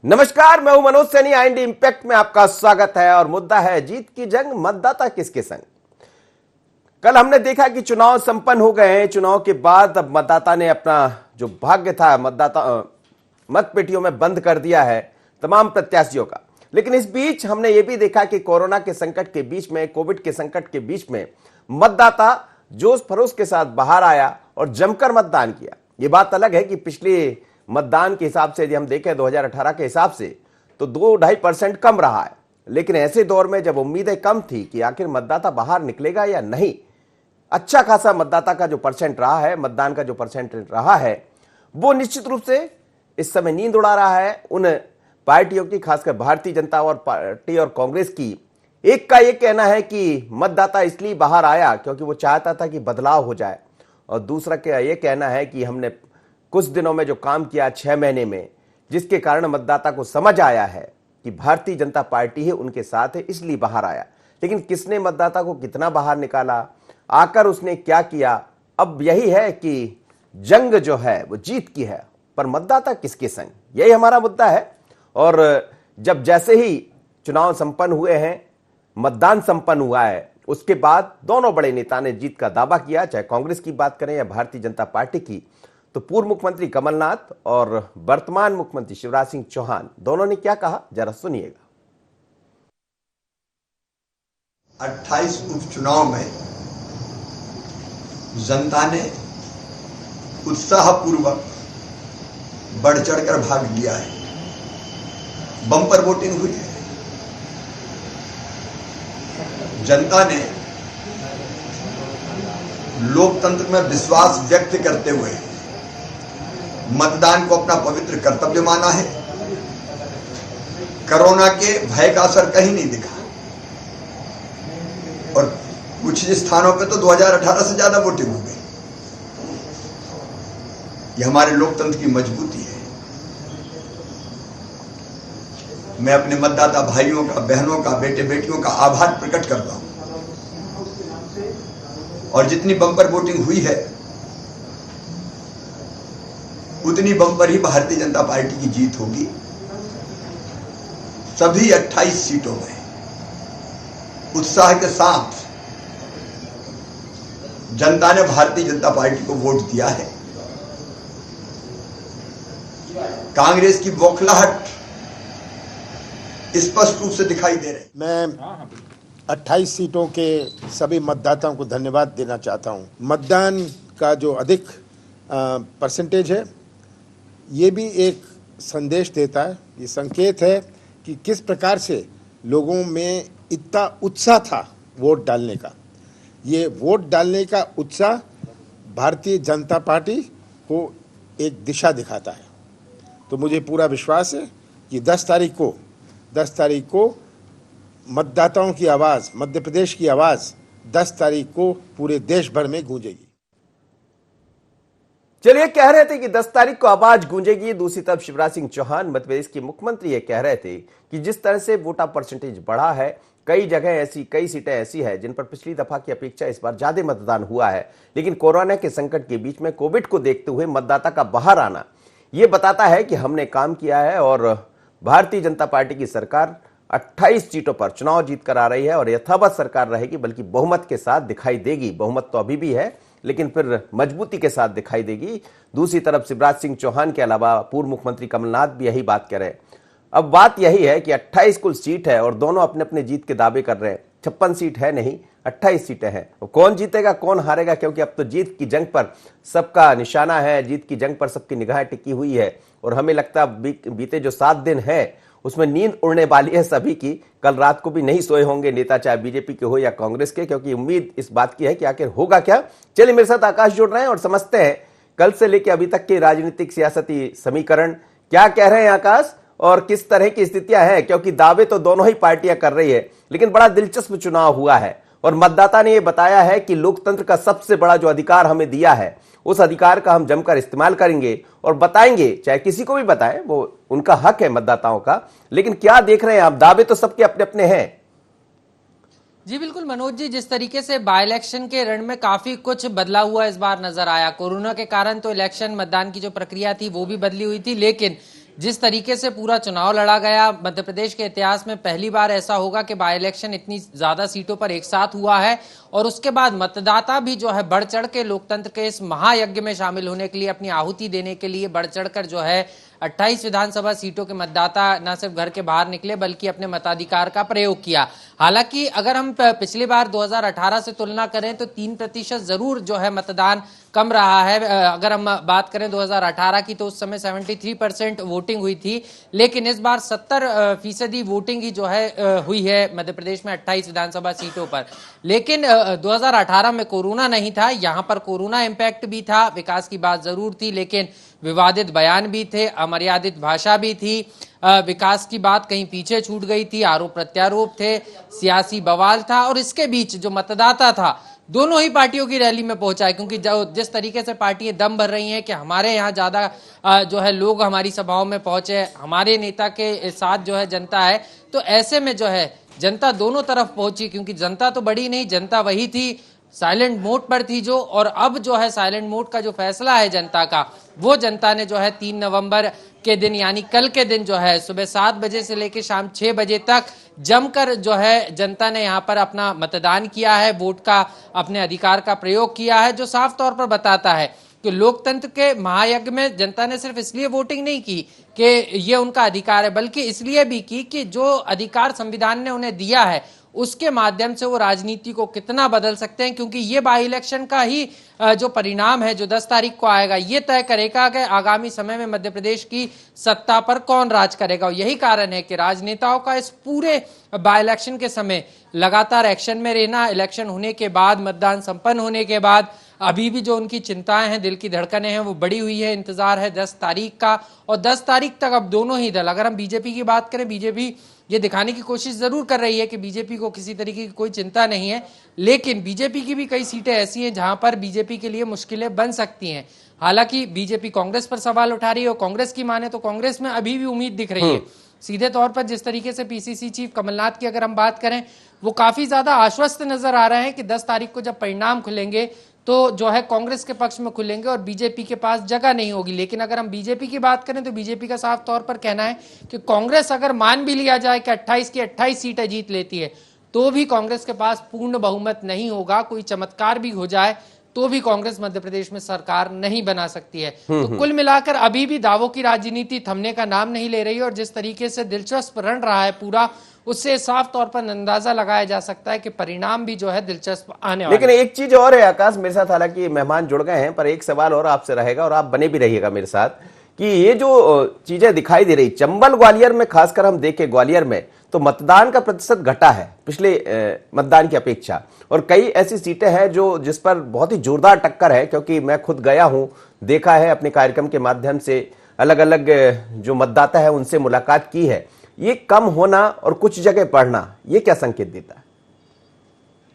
नमस्कार, मैं हूं मनोज सैनी। आईएनडी इंपैक्ट में आपका स्वागत है और मुद्दा है जीत की जंग, मतदाता किसके संग। कल हमने देखा कि चुनाव संपन्न हो गए हैं। चुनाव के बाद अब मतदाता ने अपना जो भाग्य था मतदाता मत पेटियों में बंद कर दिया है तमाम प्रत्याशियों का। लेकिन इस बीच हमने ये भी देखा कि कोरोना के संकट के बीच में, कोविड के संकट के बीच में मतदाता जोश खरोश के साथ बाहर आया और जमकर मतदान किया। ये बात अलग है कि पिछले मतदान के हिसाब से यदि हम देखें 2018 के हिसाब से तो 2-2.5% कम रहा है। लेकिन ऐसे दौर में जब उम्मीदें कम थी कि आखिर मतदाता बाहर निकलेगा या नहीं, अच्छा खासा मतदाता का जो परसेंट रहा है, मतदान का जो परसेंट रहा है, वो निश्चित रूप से इस समय नींद उड़ा रहा है उन पार्टियों की, खासकर भारतीय जनता और पार्टी और कांग्रेस की। एक का ये कहना है कि मतदाता इसलिए बाहर आया क्योंकि वो चाहता था कि बदलाव हो जाए, और दूसरा का ये कहना है कि हमने कुछ दिनों में जो काम किया 6 महीने में, जिसके कारण मतदाता को समझ आया है कि भारतीय जनता पार्टी ही उनके साथ है, इसलिए बाहर आया। लेकिन किसने मतदाता को कितना बाहर निकाला, आकर उसने क्या किया, अब यही है कि जंग जो है वो जीत की है, पर मतदाता किसके संग, यही हमारा मुद्दा है। और जब जैसे ही चुनाव संपन्न हुए हैं, मतदान संपन्न हुआ है, उसके बाद दोनों बड़े नेता ने जीत का दावा किया, चाहे कांग्रेस की बात करें या भारतीय जनता पार्टी की। तो पूर्व मुख्यमंत्री कमलनाथ और वर्तमान मुख्यमंत्री शिवराज सिंह चौहान दोनों ने क्या कहा, जरा सुनिएगा। 28 उपचुनाव में जनता ने उत्साहपूर्वक बढ़ चढ़कर भाग लिया है। बम्पर वोटिंग हुई है। जनता ने लोकतंत्र में विश्वास व्यक्त करते हुए मतदान को अपना पवित्र कर्तव्य माना है। कोरोना के भय का असर कहीं नहीं दिखा, और कुछ स्थानों पे तो 2018 से ज्यादा वोटिंग हो गई। यह हमारे लोकतंत्र की मजबूती है। मैं अपने मतदाता भाइयों का, बहनों का, बेटे बेटियों का आभार प्रकट करता हूं। और जितनी बम्पर वोटिंग हुई है उतनी बम्पर ही भारतीय जनता पार्टी की जीत होगी। सभी 28 सीटों में उत्साह के साथ जनता ने भारतीय जनता पार्टी को वोट दिया है। कांग्रेस की बौखलाहट स्पष्ट रूप से दिखाई दे रही। मैं 28 सीटों के सभी मतदाताओं को धन्यवाद देना चाहता हूं। मतदान का जो अधिक परसेंटेज है, ये भी एक संदेश देता है, ये संकेत है कि किस प्रकार से लोगों में इतना उत्साह था वोट डालने का। ये वोट डालने का उत्साह भारतीय जनता पार्टी को एक दिशा दिखाता है। तो मुझे पूरा विश्वास है कि 10 तारीख को मतदाताओं की आवाज़, मध्य प्रदेश की आवाज़ 10 तारीख को पूरे देश भर में गूंजेगी। चलिए, कह रहे थे कि 10 तारीख को आवाज गूंजेगी। दूसरी तरफ शिवराज सिंह चौहान, मध्य प्रदेश के मुख्यमंत्री, ये कह रहे थे कि जिस तरह से वोटर परसेंटेज बढ़ा है, कई जगह ऐसी, कई सीटें ऐसी है जिन पर पिछली दफा की अपेक्षा इस बार ज्यादा मतदान हुआ है। लेकिन कोरोना के संकट के बीच में, कोविड को देखते हुए मतदाता का बाहर आना ये बताता है कि हमने काम किया है और भारतीय जनता पार्टी की सरकार 28 सीटों पर चुनाव जीत कर आ रही है और यथावत सरकार रहेगी, बल्कि बहुमत के साथ दिखाई देगी। बहुमत तो अभी भी है, लेकिन फिर मजबूती के साथ दिखाई देगी। दूसरी तरफ शिवराज सिंह चौहान के अलावा पूर्व मुख्यमंत्री कमलनाथ भी यही बात कह रहे हैं। अब बात यही है कि 28 कुल सीट है और दोनों अपने अपने जीत के दावे कर रहे हैं। 56 सीट है नहीं, 28 सीटें हैं। कौन जीतेगा, कौन हारेगा, क्योंकि अब तो जीत की जंग पर सबका निशाना है, जीत की जंग पर सबकी निगाहें टिकी हुई है। और हमें लगता है बीते जो 7 दिन है उसमें नींद उड़ने वाली है सभी की। कल रात को भी नहीं सोए होंगे नेता, चाहे बीजेपी के हो या कांग्रेस के, क्योंकि उम्मीद इस बात की है कि आखिर होगा क्या। चलिए, मेरे साथ आकाश जुड़ रहे हैं और समझते हैं कल से लेकर अभी तक के राजनीतिक सियासती समीकरण क्या कह रहे हैं आकाश, और किस तरह की स्थितियां हैं। क्योंकि दावे तो दोनों ही पार्टियां कर रही है, लेकिन बड़ा दिलचस्प चुनाव हुआ है और मतदाता ने यह बताया है कि लोकतंत्र का सबसे बड़ा जो अधिकार हमें दिया है, उस अधिकार का हम जमकर इस्तेमाल करेंगे और बताएंगे, चाहे किसी को भी बताएं, वो उनका हक है मतदाताओं का। लेकिन क्या देख रहे हैं आप, दावे तो सबके अपने अपने हैं। जी बिल्कुल मनोज जी, जिस तरीके से बाय इलेक्शन के रण में काफी कुछ बदला हुआ इस बार नजर आया। कोरोना के कारण तो इलेक्शन मतदान की जो प्रक्रिया थी वो भी बदली हुई थी, लेकिन जिस तरीके से पूरा चुनाव लड़ा गया, मध्य प्रदेश के इतिहास में पहली बार ऐसा होगा कि बाई इलेक्शन इतनी ज्यादा सीटों पर एक साथ हुआ है, और उसके बाद मतदाता भी जो है बढ़ चढ़ के लोकतंत्र के इस महायज्ञ में शामिल होने के लिए, अपनी आहुति देने के लिए बढ़ चढ़कर जो है 28 विधानसभा सीटों के मतदाता न सिर्फ घर के बाहर निकले बल्कि अपने मताधिकार का प्रयोग किया। हालांकि अगर हम पिछली बार 2018 से तुलना करें तो 3% जरूर जो है मतदान कम रहा है। अगर हम बात करें 2018 की तो उस समय 73% वोटिंग हुई थी, लेकिन इस बार 70% वोटिंग ही जो है हुई है मध्य प्रदेश में 28 विधानसभा सीटों पर। लेकिन 2018 में कोरोना नहीं था, यहाँ पर कोरोना इम्पैक्ट भी था, विकास की बात जरूर थी लेकिन विवादित बयान भी थे, अमर्यादित भाषा भी थी, विकास की बात कहीं पीछे छूट गई थी, आरोप प्रत्यारोप थे, सियासी बवाल था, और इसके बीच जो मतदाता था दोनों ही पार्टियों की रैली में पहुंचा है। क्योंकि जिस तरीके से पार्टियां दम भर रही हैं कि हमारे यहाँ ज्यादा जो है लोग हमारी सभाओं में पहुंचे, हमारे नेता के साथ जो है जनता है, तो ऐसे में जो है जनता दोनों तरफ पहुंची, क्योंकि जनता तो बड़ी नहीं, जनता वही थी, साइलेंट मोड पर थी जो, और अब जो है साइलेंट मोड का जो फैसला है जनता का, वो जनता ने जो है 3 नवंबर के दिन यानी कल के दिन जो है सुबह 7 बजे से लेकर शाम 6 बजे तक जमकर जो है जनता ने यहाँ पर अपना मतदान किया है, वोट का अपने अधिकार का प्रयोग किया है, जो साफ तौर पर बताता है कि लोकतंत्र के महायज्ञ में जनता ने सिर्फ इसलिए वोटिंग नहीं की कि ये उनका अधिकार है, बल्कि इसलिए भी की कि जो अधिकार संविधान ने उन्हें दिया है उसके माध्यम से वो राजनीति को कितना बदल सकते हैं। क्योंकि ये बाई इलेक्शन का ही जो परिणाम है जो 10 तारीख को आएगा, ये तय करेगा कि आगामी समय में मध्य प्रदेश की सत्ता पर कौन राज करेगा। और यही कारण है कि राजनेताओं का इस पूरे बाई इलेक्शन के समय लगातार एक्शन में रहना, इलेक्शन होने के बाद, मतदान संपन्न होने के बाद अभी भी जो उनकी चिंताएं हैं, दिल की धड़कनें हैं, वो बढ़ी हुई है। इंतजार है 10 तारीख का, और 10 तारीख तक अब दोनों ही दल, अगर हम बीजेपी की बात करें, बीजेपी ये दिखाने की कोशिश जरूर कर रही है कि बीजेपी को किसी तरीके की कोई चिंता नहीं है, लेकिन बीजेपी की भी कई सीटें ऐसी हैं जहां पर बीजेपी के लिए मुश्किलें बन सकती हैं। हालांकि बीजेपी कांग्रेस पर सवाल उठा रही है, और कांग्रेस की माने तो कांग्रेस में अभी भी उम्मीद दिख रही है। सीधे तौर पर जिस तरीके से पीसीसी चीफ कमलनाथ की अगर हम बात करें, वो काफी ज्यादा आश्वस्त नजर आ रहे हैं कि 10 तारीख को जब परिणाम खुलेंगे तो जो है कांग्रेस के पक्ष में खुलेंगे और बीजेपी के पास जगह नहीं होगी। लेकिन अगर हम बीजेपी की बात करें तो बीजेपी का साफ तौर पर कहना है कि कांग्रेस अगर मान भी लिया जाए कि 28 की 28 सीटें जीत लेती है, तो भी कांग्रेस के पास पूर्ण बहुमत नहीं होगा। कोई चमत्कार भी हो जाए तो भी कांग्रेस मध्य प्रदेश में सरकार नहीं बना सकती है। तो कुल मिलाकर अभी भी दावों की राजनीति थमने का नाम नहीं ले रही, और जिस तरीके से दिलचस्प रन रहा है पूरा, उससे साफ तौर पर अंदाजा लगाया जा सकता है कि परिणाम भी जो है दिलचस्प आने वाले। लेकिन एक चीज और है आकाश, मेरे साथ हालांकि मेहमान जुड़ गए हैं, पर एक सवाल और आपसे रहेगा और आप बने भी रहिएगा मेरे साथ, कि ये जो चीजें दिखाई दे रही चंबल ग्वालियर में, खासकर हम देखें ग्वालियर में तो मतदान का प्रतिशत घटा है पिछले मतदान की अपेक्षा, और कई ऐसी सीटें हैं जो जिस पर बहुत ही जोरदार टक्कर है। क्योंकि मैं खुद गया हूं, देखा है अपने कार्यक्रम के माध्यम से, अलग अलग जो मतदाता है उनसे मुलाकात की है। ये कम होना और कुछ जगह बढ़ना, ये क्या संकेत देता है?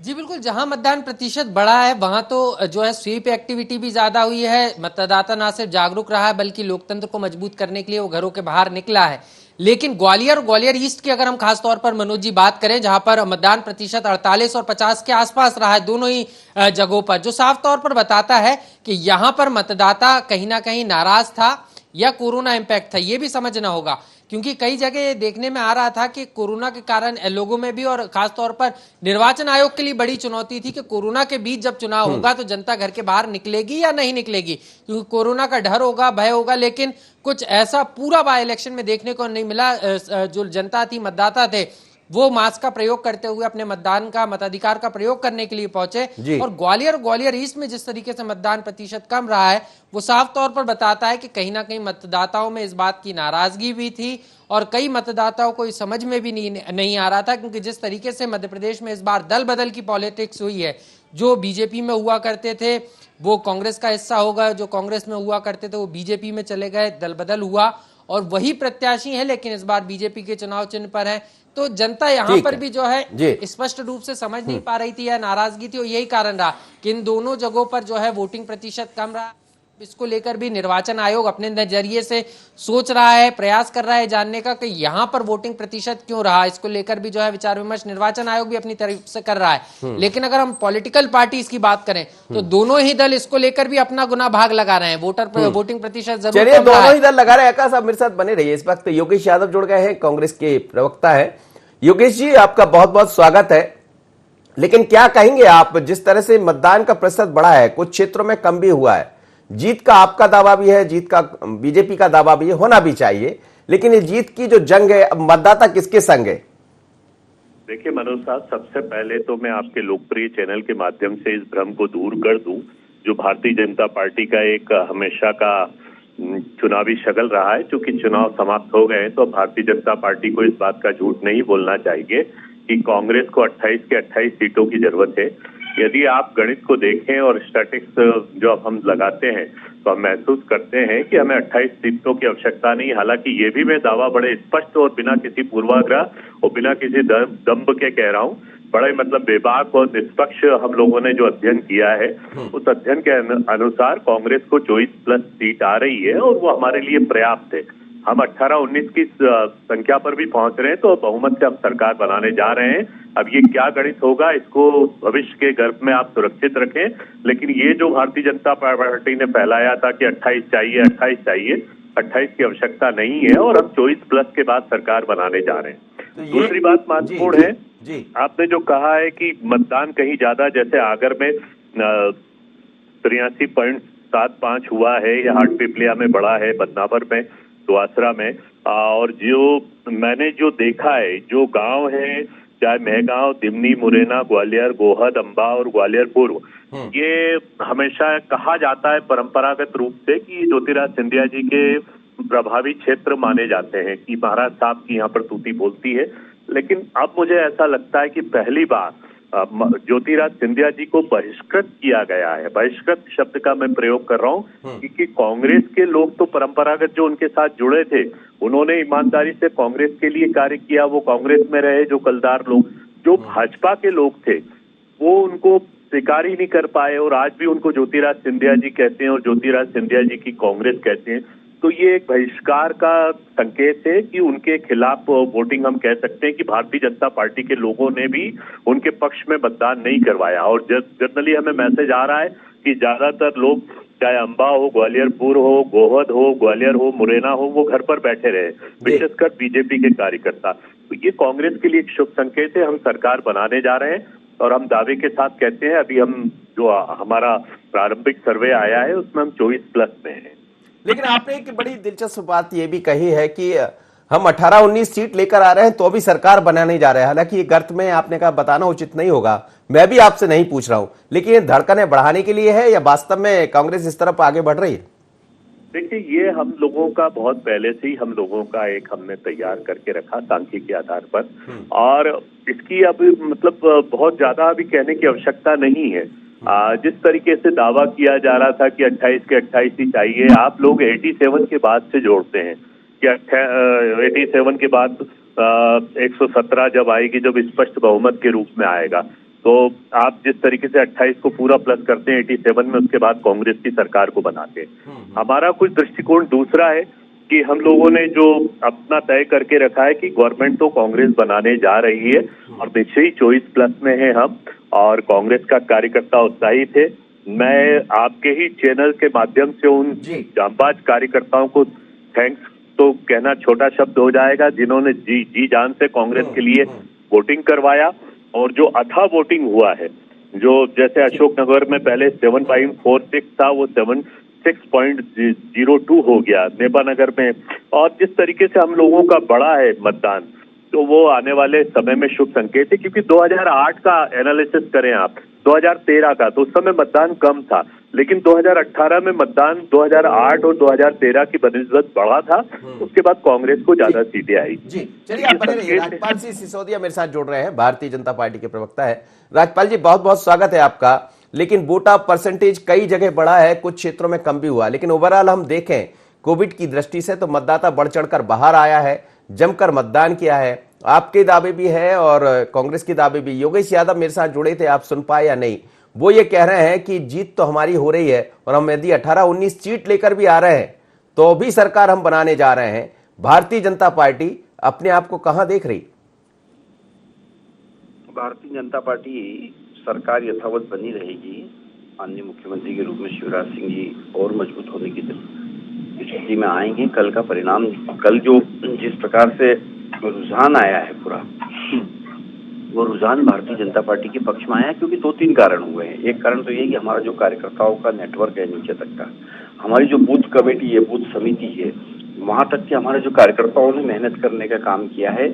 जी बिल्कुल, जहां मतदान प्रतिशत बढ़ा है वहां तो जो है स्वीप एक्टिविटी भी ज्यादा हुई है। मतदाता ना सिर्फ जागरूक रहा है बल्कि लोकतंत्र को मजबूत करने के लिए वो घरों के बाहर निकला है। लेकिन ग्वालियर ईस्ट की अगर हम खास तौर पर मनोज जी बात करें, जहां पर मतदान प्रतिशत 48 और 50 के आसपास रहा है दोनों ही जगहों पर, जो साफ तौर पर बताता है कि यहां पर मतदाता कहीं ना कहीं नाराज था या कोरोना इंपैक्ट था, ये भी समझना होगा। क्योंकि कई जगह ये देखने में आ रहा था कि कोरोना के कारण लोगों में भी, और खासतौर पर निर्वाचन आयोग के लिए बड़ी चुनौती थी कि कोरोना के बीच जब चुनाव होगा तो जनता घर के बाहर निकलेगी या नहीं निकलेगी, क्योंकि कोरोना का डर होगा, भय होगा। लेकिन कुछ ऐसा पूरा बाय इलेक्शन में देखने को नहीं मिला। जो जनता थी, मतदाता थे, वो मास्क का प्रयोग करते हुए अपने मतदान का, मताधिकार का प्रयोग करने के लिए पहुंचे। और ग्वालियर ईस्ट में जिस तरीके से मतदान प्रतिशत कम रहा है, वो साफ तौर पर बताता है कि कहीं ना कहीं मतदाताओं में इस बात की नाराजगी भी थी, और कई मतदाताओं को इस समझ में भी नहीं आ रहा था। क्योंकि जिस तरीके से मध्य प्रदेश में इस बार दल बदल की पॉलिटिक्स हुई है, जो बीजेपी में हुआ करते थे वो कांग्रेस का हिस्सा होगा, जो कांग्रेस में हुआ करते थे वो बीजेपी में चले गए, दल बदल हुआ, और वही प्रत्याशी है लेकिन इस बार बीजेपी के चुनाव चिन्ह पर है। तो जनता यहाँ पर भी जो है स्पष्ट रूप से समझ नहीं पा रही थी या नाराजगी थी, और यही कारण रहा कि इन दोनों जगहों पर जो है वोटिंग प्रतिशत कम रहा। इसको लेकर भी निर्वाचन आयोग अपने नजरिए से सोच रहा है, प्रयास कर रहा है जानने का कि यहां पर वोटिंग प्रतिशत क्यों रहा, इसको लेकर भी जो है विचार विमर्श निर्वाचन आयोग भी अपनी तरफ से कर रहा है। लेकिन अगर हम पॉलिटिकल पार्टीज की बात करें तो दोनों ही दल इसको लेकर भी अपना गुना भाग लगा रहे हैं। वोटिंग प्रतिशत जरूर चलिए, कम रहा दोनों है। ही दल लगा रहे हैं। आकाश, आप मेरे साथ बने रहिए। इस वक्त योगेश यादव जुड़ गए हैं, कांग्रेस के प्रवक्ता है। योगेश जी, आपका बहुत बहुत स्वागत है। लेकिन क्या कहेंगे आप, जिस तरह से मतदान का प्रतिशत बढ़ा है, कुछ क्षेत्रों में कम भी हुआ है, जीत का आपका दावा भी है, जीत का बीजेपी का दावा भी है, होना भी चाहिए, लेकिन ये जीत की जो जंग है, अब मतदाता किसके संग है? देखिए मनोज साहब, सबसे पहले तो मैं आपके लोकप्रिय चैनल के माध्यम से इस भ्रम को दूर कर दूं जो भारतीय जनता पार्टी का एक हमेशा का चुनावी शगल रहा है। चूंकि चुनाव समाप्त हो गए तो अब भारतीय जनता पार्टी को इस बात का झूठ नहीं बोलना चाहिए कि कांग्रेस को 28 के 28 सीटों की जरूरत है। यदि आप गणित को देखें और स्टैटिक्स जो अब हम लगाते हैं तो हम महसूस करते हैं कि हमें 28 सीटों की आवश्यकता नहीं। हालांकि ये भी मैं दावा बड़े स्पष्ट और बिना किसी पूर्वाग्रह और बिना किसी दंभ के कह रहा हूँ, बड़े मतलब बेबाक और निष्पक्ष हम लोगों ने जो अध्ययन किया है उस अध्ययन के अनुसार कांग्रेस को 24+ सीट आ रही है और वो हमारे लिए पर्याप्त है। हम 18-19 की संख्या पर भी पहुंच रहे हैं तो बहुमत से हम सरकार बनाने जा रहे हैं। अब ये क्या गणित होगा इसको भविष्य के गर्भ में आप सुरक्षित रखें, लेकिन ये जो भारतीय जनता पार्टी ने फैलाया था कि 28 चाहिए 28 चाहिए, 28 की आवश्यकता नहीं है और हम 24+ के बाद सरकार बनाने जा रहे हैं। तो दूसरी बात महत्वपूर्ण है, जी, आपने जो कहा है कि मतदान कहीं ज्यादा, जैसे आगर में 83.75 हुआ है या हाटपिपलिया में बढ़ा है, बदनावर में, दुआसरा में, और जो मैंने जो देखा है, जो गांव है चाहे महगांव, दिमनी, मुरैना, ग्वालियर, गोहद, अंबा और ग्वालियर पूर्व, ये हमेशा कहा जाता है परंपरागत रूप से कि ज्योतिराज सिंधिया जी के प्रभावी क्षेत्र माने जाते हैं कि महाराज साहब की यहाँ पर तूती बोलती है। लेकिन अब मुझे ऐसा लगता है कि पहली बार ज्योतिराज सिंधिया जी को बहिष्कृत किया गया है। बहिष्कृत शब्द का मैं प्रयोग कर रहा हूँ क्योंकि कांग्रेस के लोग तो परंपरागत जो उनके साथ जुड़े थे, उन्होंने ईमानदारी से कांग्रेस के लिए कार्य किया, वो कांग्रेस में रहे। जो कलदार लोग, जो भाजपा के लोग थे, वो उनको स्वीकार ही नहीं कर पाए और आज भी उनको ज्योतिराज सिंधिया जी कहते हैं और ज्योतिराज सिंधिया जी की कांग्रेस कहते हैं। तो ये एक बहिष्कार का संकेत है कि उनके खिलाफ वोटिंग हम कह सकते हैं कि भारतीय जनता पार्टी के लोगों ने भी उनके पक्ष में मतदान नहीं करवाया। और जनरली हमें मैसेज आ रहा है कि ज्यादातर लोग, चाहे अंबा हो, ग्वालियरपुर हो, गोहद हो, ग्वालियर हो, मुरैना हो, वो घर पर बैठे रहे, विशेषकर बीजेपी के कार्यकर्ता। तो ये कांग्रेस के लिए एक शुभ संकेत है। हम सरकार बनाने जा रहे हैं और हम दावे के साथ कहते हैं, अभी हम जो हमारा प्रारंभिक सर्वे आया है उसमें हम 24+ में हैं। लेकिन आपने एक बड़ी दिलचस्प बात ये भी कही है कि हम 18-19 सीट लेकर आ रहे हैं तो भी सरकार बनाने जा रहे हैं। हालांकि ये गर्त में आपने कहा बताना उचित नहीं होगा, मैं भी आपसे नहीं पूछ रहा हूं, लेकिन ये धड़कनें बढ़ाने के लिए है या वास्तव में कांग्रेस इस तरफ आगे बढ़ रही है? देखिए, ये हम लोगों का बहुत पहले से ही हम लोगों का एक हमने तैयार करके रखा सांख्यिकी के आधार पर, और इसकी अब मतलब बहुत ज्यादा अभी कहने की आवश्यकता नहीं है। जिस तरीके से दावा किया जा रहा था कि 28 के 28 ही चाहिए, आप लोग 87 के बाद से जोड़ते हैं कि 87 के बाद 117 जब आएगी, जब स्पष्ट बहुमत के रूप में आएगा, तो आप जिस तरीके से 28 को पूरा प्लस करते हैं 87 में, उसके बाद कांग्रेस की सरकार को बनाते हैं। हमारा कुछ दृष्टिकोण दूसरा है कि हम लोगों ने जो अपना तय करके रखा है कि गवर्नमेंट तो कांग्रेस बनाने जा रही है और निश्चय ही 24+ में है हम, और कांग्रेस का कार्यकर्ता उत्साहित है। मैं आपके ही चैनल के माध्यम से उन जांबाज कार्यकर्ताओं को थैंक्स तो कहना छोटा शब्द हो जाएगा, जिन्होंने जी जान से कांग्रेस के लिए वोटिंग करवाया, और जो अथा वोटिंग हुआ है, जो जैसे अशोकनगर में पहले 7.46 था वो 6.02 हो गया, नेपानगर में, और जिस तरीके से हम लोगों का बड़ा है मतदान, तो वो आने वाले समय में शुभ संकेत है। क्योंकि 2008 का एनालिसिस करें आप, 2013 का, तो उस समय मतदान कम था, लेकिन 2018 में मतदान 2008 और 2013 की बनिस्बत बढ़ा था। उसके बाद कांग्रेस को ज्यादा सीटें आई। जी, चलिए आप बने रहिए। राजपाल सिंह सिसोदिया मेरे साथ जुड़ रहे हैं, भारतीय जनता पार्टी के प्रवक्ता है। राजपाल जी, बहुत बहुत स्वागत है आपका। लेकिन वोट ऑफ परसेंटेज कई जगह बढ़ा है, कुछ क्षेत्रों में कम भी हुआ, लेकिन ओवरऑल हम देखें कोविड की दृष्टि से तो मतदाता बढ़ चढ़कर बाहर आया है, जमकर मतदान किया है। आपके दावे भी है और कांग्रेस के दावे भी। योगेश यादव मेरे साथ जुड़े थे, आप सुन पाए या नहीं? वो ये कह रहे हैं कि जीत तो हमारी हो रही है और हम यदि 18-19 सीट लेकर भी आ रहे हैं तो भी सरकार हम बनाने जा रहे हैं। भारतीय जनता पार्टी अपने आप को कहां देख रही? भारतीय जनता पार्टी सरकार यथावत बनी रहेगी। माननीय मुख्यमंत्री के रूप में शिवराज सिंह जी और मजबूत होने की स्थिति में आएंगे। कल का परिणाम, कल जो जिस प्रकार से रुझान आया है पूरा, वो रुझान भारतीय जनता पार्टी के पक्ष में आया, क्योंकि 2-3 कारण हुए हैं। एक कारण तो ये कि हमारा जो कार्यकर्ताओं का नेटवर्क है नीचे तक का, हमारी जो बूथ कमेटी है, बूथ समिति है, वहां तक के हमारे जो कार्यकर्ताओं ने मेहनत करने का काम किया है,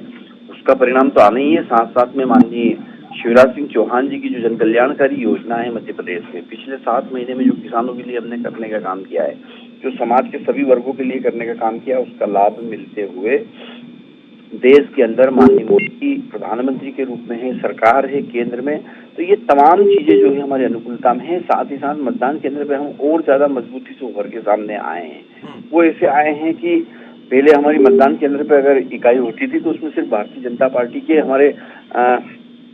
उसका परिणाम तो आना ही है। साथ साथ में माननीय शिवराज सिंह चौहान जी की जो जन कल्याणकारी योजना है मध्य प्रदेश में, पिछले 7 महीने में जो किसानों के लिए हमने करने का काम किया है, जो समाज के सभी वर्गों के लिए करने का काम किया, उसका लाभ मिलते हुए देश के अंदर माननीय मोदी प्रधानमंत्री के रूप में है, सरकार है केंद्र में, तो ये तमाम चीजें जो है हमारी अनुकूलता में है। साथ ही साथ मतदान केंद्र पे हम और ज्यादा मजबूती से उभर के सामने आए हैं। वो ऐसे आए हैं कि पहले हमारी मतदान केंद्र पे अगर इकाई होती थी तो उसमें सिर्फ भारतीय जनता पार्टी के हमारे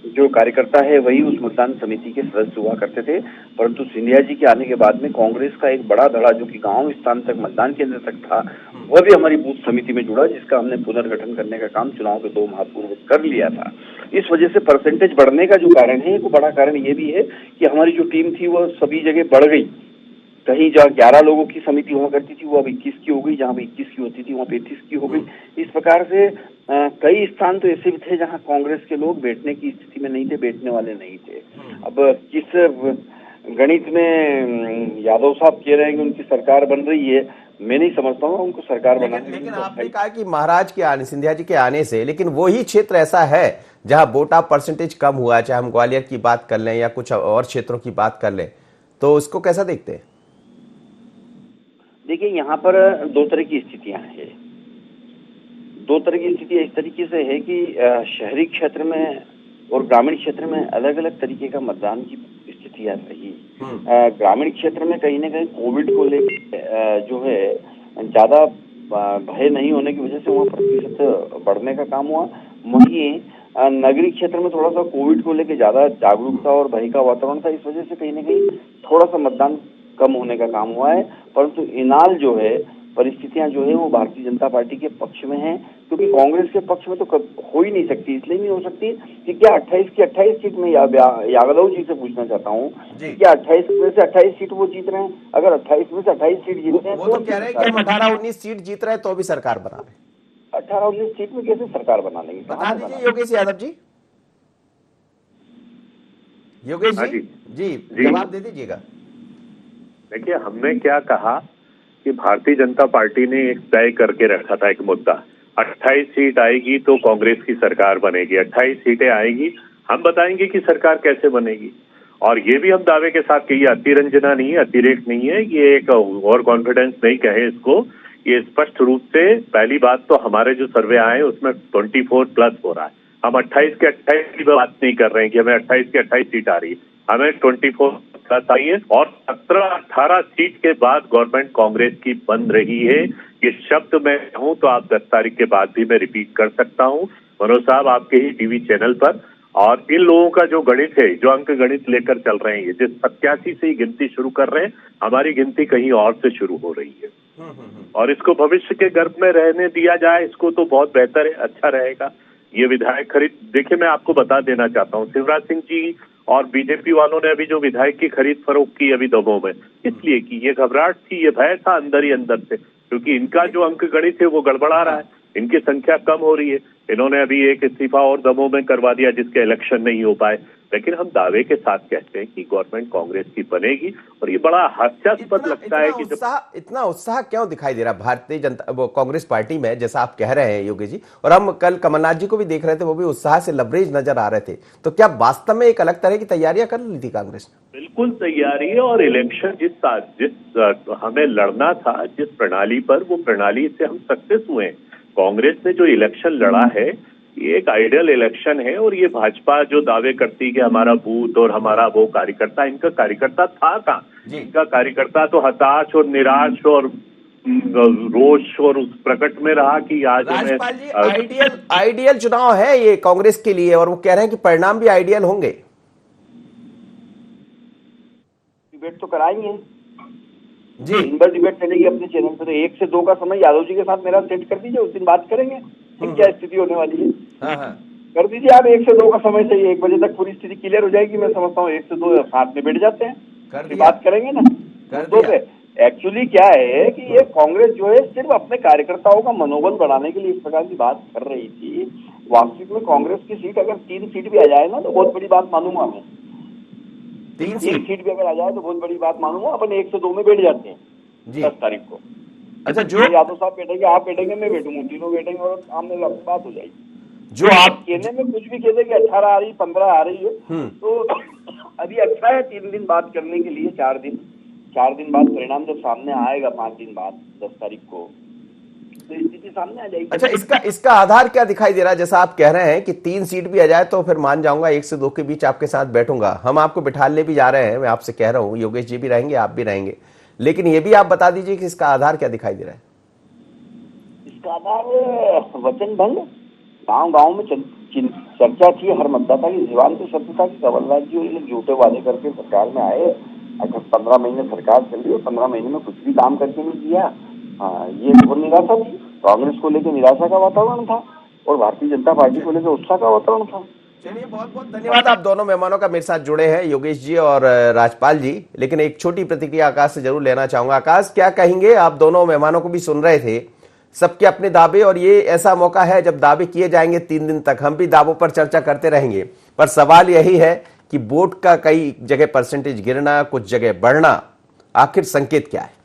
जो कार्यकर्ता है वही उस मतदान समिति के सदस्य हुआ करते थे। परंतु सिंधिया जी के आने के बाद में कांग्रेस का एक बड़ा धड़ा जो कि गांव स्थान तक मतदान केंद्र तक था, वह भी हमारी बूथ समिति में जुड़ा, जिसका हमने पुनर्गठन करने का काम चुनाव के 2 माह पूर्व कर लिया था। इस वजह से परसेंटेज बढ़ने का जो कारण है, वो बड़ा कारण ये भी है कि हमारी जो टीम थी वह सभी जगह बढ़ गई। कहीं जहाँ 11 लोगों की समिति हुआ करती थी वो अब 21 की हो गई, जहाँ 21 की होती थी वहाँ 35 की हो गई। इस प्रकार से कई स्थान तो ऐसे भी थे जहाँ कांग्रेस के लोग बैठने की स्थिति में नहीं थे, बैठने वाले नहीं थे। अब किस गणित में यादव साहब कह रहे हैं कि उनकी सरकार बन रही है, मैं नहीं समझता हूँ उनको सरकार बनाने। लेकिन आपने कहा कि महाराज के आने, सिंधिया जी के आने से, लेकिन वही क्षेत्र ऐसा है जहां वोटा परसेंटेज कम हुआ है, चाहे हम ग्वालियर की बात कर लें या कुछ और क्षेत्रों की बात कर लें, तो उसको कैसा देखते हैं? देखिए, यहाँ पर 2 तरह की स्थितियां हैं। 2 तरह की स्थिति इस तरीके से है कि शहरी क्षेत्र में और ग्रामीण क्षेत्र में अलग अलग तरीके का मतदान की स्थितियां रही। ग्रामीण क्षेत्र में कहीं ना कहीं कोविड को लेकर जो है ज्यादा भय नहीं होने की वजह से वहाँ प्रतिशत बढ़ने का काम हुआ। वहीं नगरीय क्षेत्र में थोड़ा सा कोविड को लेकर ज्यादा जागरूकता और भय का वातावरण था, इस वजह से कहीं ना कहीं थोड़ा सा मतदान कम होने का काम हुआ है। परंतु इनाल जो है, परिस्थितियां जो है वो भारतीय जनता पार्टी के पक्ष में हैं, क्योंकि कांग्रेस के पक्ष में तो हो ही नहीं सकती। इसलिए नहीं हो सकती कि क्या 28 की 28 सीट में यादव जी से पूछना चाहता हूँ, क्या 28 में से 28 सीट वो जीत रहे हैं? अगर 28 में से 28 सीट जीतते हैं वो तो कह रहे हैं कि हम 18-19 सीट जीत रहे हैं तो भी सरकार बना रहे हैं। 18-19 सीट में कैसे सरकार बना लेंगे? बता दीजिए योगेश यादव जी। योगेश जी जवाब दे दीजिएगा। देखिए, हमने क्या कहा कि भारतीय जनता पार्टी ने एक तय करके रखा था एक मुद्दा, 28 सीट आएगी तो कांग्रेस की सरकार बनेगी, 28 सीटें आएगी, हम बताएंगे कि सरकार कैसे बनेगी। और ये भी हम दावे के साथ कही, अतिरंजना नहीं है, अतिरेक नहीं है, ये एक ओवर कॉन्फिडेंस नहीं कहे इसको, ये स्पष्ट रूप से पहली बात तो हमारे जो सर्वे आए उसमें 24+ हो रहा है। हम 28 के 28 की बात नहीं कर रहे हैं कि हमें 28 के 28 सीट आ रही है, हमें 24+ आई है। और 17-18 सीट के बाद गवर्नमेंट कांग्रेस की बन रही है। ये शब्द मैं कहूं तो आप 10 तारीख के बाद भी मैं रिपीट कर सकता हूं, मनोज साहब, आपके ही टीवी चैनल पर। और इन लोगों का जो गणित है, जो अंक गणित लेकर चल रहे हैं, जिस 87 से ही गिनती शुरू कर रहे हैं, हमारी गिनती कहीं और से शुरू हो रही है। और इसको भविष्य के गर्भ में रहने दिया जाए, इसको तो बहुत बेहतर है, अच्छा रहेगा। ये विधायक खरीद, देखिए मैं आपको बता देना चाहता हूँ, शिवराज सिंह जी और बीजेपी वालों ने अभी जो विधायक की खरीद फरोख्त की अभी दमोह में, इसलिए की ये घबराहट थी, ये भय था अंदर ही अंदर से, क्योंकि इनका जो अंक गणित है वो गड़बड़ा रहा है, इनकी संख्या कम हो रही है। इन्होंने अभी एक इस्तीफा और दमोह में करवा दिया जिसके इलेक्शन नहीं हो पाए। लेकिन हम दावे के साथ कहते हैं कि गवर्नमेंट कांग्रेस की बनेगी। और ये बड़ा हास्यास्पद लगता है कि इतना उत्साह क्यों दिखाई दे रहा भारतीय जनता वो कांग्रेस पार्टी में, जैसा आप कह रहे हैं योगेश जी। और हम कल कमलनाथ जी को भी देख रहे थे, वो भी उत्साह से लबरेज नजर आ रहे थे। तो क्या वास्तव में एक अलग तरह की तैयारियां कर ली थी कांग्रेस ने? बिल्कुल तैयारी है। और इलेक्शन जिस हमें लड़ना था, जिस प्रणाली पर, वो प्रणाली से हम सक्सेस हुए हैं। कांग्रेस ने जो इलेक्शन लड़ा है ये एक आइडियल इलेक्शन है। और ये भाजपा जो दावे करती कि हमारा बूथ और हमारा वो कार्यकर्ता, इनका कार्यकर्ता था कहाँ? इनका कार्यकर्ता तो हताश और निराश और रोष और उस प्रकट में रहा कि आज राजपाल जी आइडियल चुनाव है ये कांग्रेस के लिए, और वो कह रहे हैं कि परिणाम भी आइडियल होंगे। डिबेट तो कराएंगे जी। दिन भर डिबेट चलेगी अपने चैनल पे, तो 1 से 2 का समय यादव जी के साथ मेरा सेट कर दीजिए, उस दिन बात करेंगे कि क्या स्थिति होने वाली है। हाँ हाँ कर दीजिए आप, 1 से 2 का समय चाहिए, 1 बजे तक पूरी स्थिति क्लियर हो जाएगी। मैं समझता हूँ 1 से 2 साथ में बैठ जाते हैं, कर फिर दिया। बात करेंगे ना कर मुद्दों दिया। पे। एक्चुअली क्या है कि ये कांग्रेस जो है सिर्फ अपने कार्यकर्ताओं का मनोबल बढ़ाने के लिए इस प्रकार की बात कर रही थी। वास्तविक में कांग्रेस की सीट अगर 3 सीट भी आ जाए ना तो बहुत बड़ी बात मानूंगा मैं। 3 3 सीट भी अगर आ जाए तो बहुत बड़ी बात मानूंगा। अपन 1 से 2 में बैठ जाते हैं जी। 10 तारीख को। अच्छा, जो यादव साहब बैठेंगे, आप बैठेंगे, मैं बैठूंगा, तीनों बैठेंगे और सामने बात हो जाएगी। जो आप कहने में कुछ भी कहते कि 18 आ रही, 15 आ रही है, तो अभी अच्छा है 3 दिन बात करने के लिए। 4 दिन बाद परिणाम जब सामने आएगा, 5 दिन बाद 10 तारीख को, तो स्थिति सामने आ जाएगी। अच्छा, इसका आधार क्या दिखाई दे रहा है? जैसा आप कह रहे हैं कि 3 सीट भी आ जाए तो फिर मान जाऊंगा, 1 से 2 के बीच आपके साथ बैठूंगा। हम आपको बिठाने भी जा रहे हैं, मैं आपसे कह रहा हूं, योगेश जी भी रहेंगे, आप भी रहेंगे, लेकिन ये भी आप बता दीजिए कि इसका आधार क्या दिखाई दे रहा है? इसका आधार वचन भंग। गांव में चर्चा थी, हर मतदाता की जुबान पे शब्द था कि कमलनाथ जी ये झूठे वादे करके सरकार में आए। अगर 15 महीने सरकार चल रही है, 15 महीने में कुछ भी काम करके नहीं दिया। ये बहुत निराशा थी। कांग्रेस को लेकर निराशा का वातावरण था और भारतीय जनता पार्टी को लेकर उत्साह का वातावरण था। चलिए, बहुत बहुत धन्यवाद आप दोनों मेहमानों का मेरे साथ जुड़े हैं, योगेश जी और राजपाल जी। लेकिन एक छोटी प्रतिक्रिया आकाश से जरूर लेना चाहूंगा। आकाश, क्या कहेंगे? आप दोनों मेहमानों को भी सुन रहे थे, सबके अपने दावे, और ये ऐसा मौका है जब दावे किए जाएंगे 3 दिन तक। हम भी दावों पर चर्चा करते रहेंगे, पर सवाल यही है कि वोट का कई जगह परसेंटेज गिरना, कुछ जगह बढ़ना, आखिर संकेत क्या है?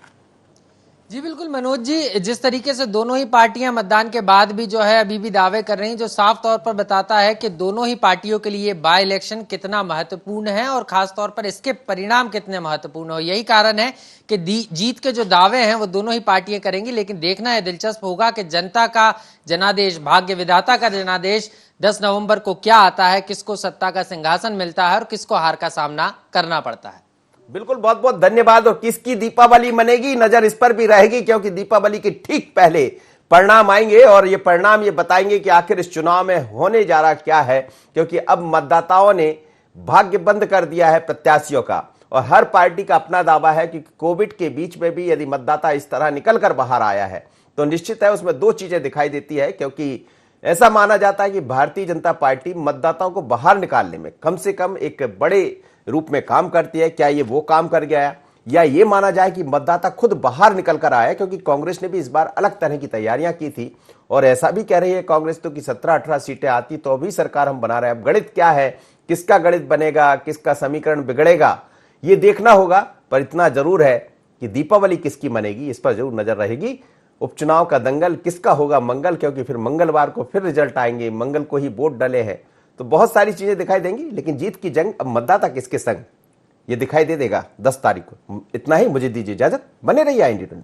जी बिल्कुल मनोज जी, जिस तरीके से दोनों ही पार्टियां मतदान के बाद भी जो है अभी भी दावे कर रही हैं, जो साफ तौर पर बताता है कि दोनों ही पार्टियों के लिए बाय इलेक्शन कितना महत्वपूर्ण है और खास तौर पर इसके परिणाम कितने महत्वपूर्ण हो। यही कारण है कि जीत के जो दावे हैं वो दोनों ही पार्टियां करेंगी, लेकिन देखना है, दिलचस्प होगा कि जनता का जनादेश, भाग्य विधाता का जनादेश 10 नवंबर को क्या आता है, किसको सत्ता का सिंहासन मिलता है और किसको हार का सामना करना पड़ता है। बिल्कुल, बहुत बहुत धन्यवाद। और किसकी दीपावली मनेगी, नजर इस पर भी रहेगी, क्योंकि दीपावली के ठीक पहले परिणाम आएंगे और ये परिणाम ये बताएंगे कि आखिर इस चुनाव में होने जा रहा क्या है। क्योंकि अब मतदाताओं ने भाग्य बंद कर दिया है प्रत्याशियों का, और हर पार्टी का अपना दावा है कि कोविड के बीच में भी यदि मतदाता इस तरह निकल कर बाहर आया है तो निश्चित है उसमें 2 चीजें दिखाई देती है। क्योंकि ऐसा माना जाता है कि भारतीय जनता पार्टी मतदाताओं को बाहर निकालने में कम से कम एक बड़े रूप में काम करती है। क्या ये वो काम कर गया, या ये माना जाए कि मतदाता खुद बाहर निकल कर आया? क्योंकि कांग्रेस ने भी इस बार अलग तरह की तैयारियां की थी, और ऐसा भी कह रही है कांग्रेस तो कि 17-18 सीटें आती तो भी सरकार हम बना रहे हैं। अब गणित क्या है, किसका गणित बनेगा, किसका समीकरण बिगड़ेगा, ये देखना होगा। पर इतना जरूर है कि दीपावली किसकी मनेगी, इस पर जरूर नजर रहेगी। उपचुनाव का दंगल किसका होगा मंगल, क्योंकि फिर मंगलवार को फिर रिजल्ट आएंगे, मंगल को ही वोट डले हैं, तो बहुत सारी चीजें दिखाई देंगी। लेकिन जीत की जंग अब मतदाता किसके संग, ये दिखाई दे देगा 10 तारीख को। इतना ही, मुझे दीजिए इजाजत, बने रहिए इंडिया 24।